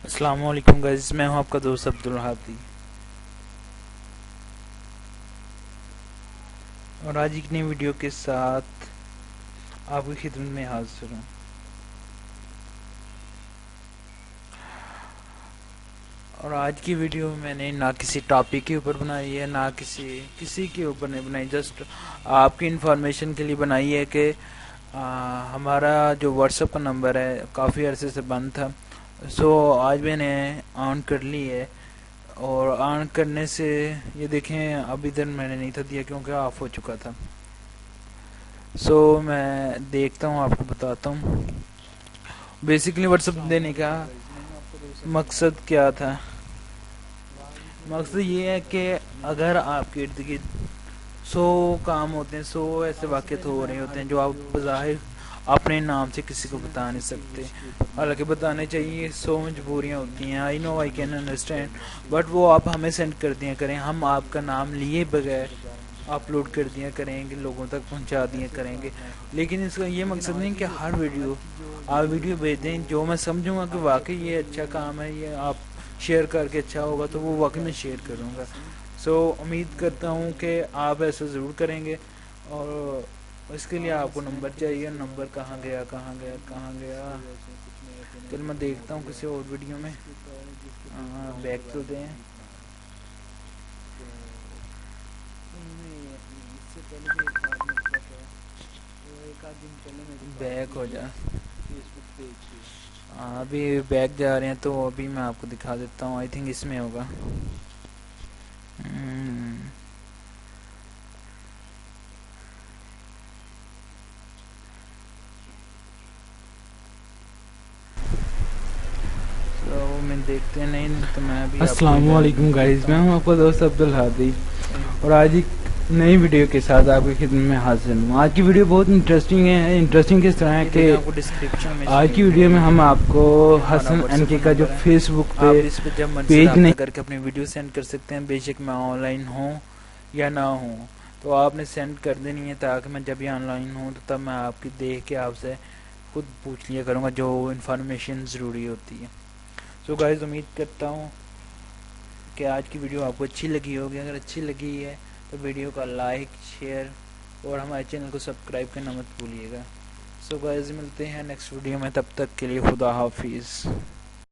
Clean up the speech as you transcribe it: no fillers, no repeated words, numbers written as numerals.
السلام علیکم گائز، میں ہوں آپ کا دوست عبدالحادی، اور آج ایک نئی ویڈیو کے ساتھ آپ کی خدمت میں حاضر ہوں۔ اور آج کی ویڈیو میں نے نہ کسی ٹاپک کے اوپر بنائی ہے، نہ کسی کے اوپر نہیں بنائی، جسٹ آپ کی انفارمیشن کے لیے بنائی ہے کہ ہمارا جو واٹس ایپ کا نمبر ہے کافی عرصے سے بند تھا، سو آج میں نے آن کر لی ہے۔ اور آن کرنے سے یہ دیکھیں اب ادھر میں نے نہیں تھا دیا کیونکہ آف ہو چکا تھا، سو میں دیکھتا ہوں، آپ کو بتاتا ہوں بیسیکلی واٹس ایپ دینے کا مقصد کیا تھا۔ مقصد یہ ہے کہ اگر آپ کے ارد گرد 100 کام ہوتے ہیں، 100 ایسے واقعات ہو رہے ہوتے ہیں جو آپ بظاہر اپنے نام سے کسی کو بتا نہیں سکتے، حالانکہ بتانے چاہیے، 100 مجبوریاں ہوتی ہیں، آئی نو، آئی کین انڈرسٹینڈ، بٹ وہ آپ ہمیں سینڈ کر دیا کریں، ہم آپ کا نام لیے بغیر اپلوڈ کر دیا کریں گے، لوگوں تک پہنچا دیا کریں گے۔ لیکن اس کا یہ مقصد نہیں کہ ہر ویڈیو آپ ویڈیو بھیج دیں جو میں سمجھوں گا کہ واقعی یہ اچھا کام ہے، یہ آپ شیئر کر کے اچھا ہوگا تو وہ واقعی میں شیئر کروں گا۔ سو امید کرتا ہوں کہ آپ ایسا ضرور کریں گے، اور اس کے لیے آپ کو نمبر چاہیے۔ نمبر کہاں گیا چل میں دیکھتا ہوں کسی اور ویڈیو میں، بیک چلتے ہیں، بیک ہو جا، ابھی بیک جا رہے ہیں تو ابھی میں آپ کو دکھا دیتا ہوں، آئی تھنک اس میں ہوگا۔ میں دیکھتے ہیں، نہیں تو میں ابھی السلام علیکم گائز، میں ہوں آپ کا دوست عبدالحادی، اور آج ایک نئی ویڈیو کے ساتھ آپ کی خدمت میں حاضر ہوں۔ آج کی ویڈیو بہت انٹرسٹنگ ہے۔ انٹرسٹنگ کس طرح ہے کہ آج کی ویڈیو میں ہم آپ کو حسن این کے کا جو فیس بک آپ پہ اس پہ جب من سے پیج رابطہ نہیں کر کے اپنی ویڈیو سینڈ کر سکتے ہیں، بے شک میں آن لائن ہوں یا نہ ہوں، تو آپ نے سینڈ کر دینی ہے تاکہ میں جب یہ آن لائن ہوں تو تب میں آپ کی دیکھ کے آپ سے خود پوچھ لیا کروں گا جو انفارمیشن ضروری ہوتی ہے۔ سو گائز، امید کرتا ہوں کہ آج کی ویڈیو آپ کو اچھی لگی ہوگی۔ اگر اچھی لگی ہے تو ویڈیو کا لائک، شیئر اور ہمارے چینل کو سبسکرائب کرنا مت بھولیے گا۔ سو گائز، ملتے ہیں نیکسٹ ویڈیو میں، تب تک کے لیے خدا حافظ۔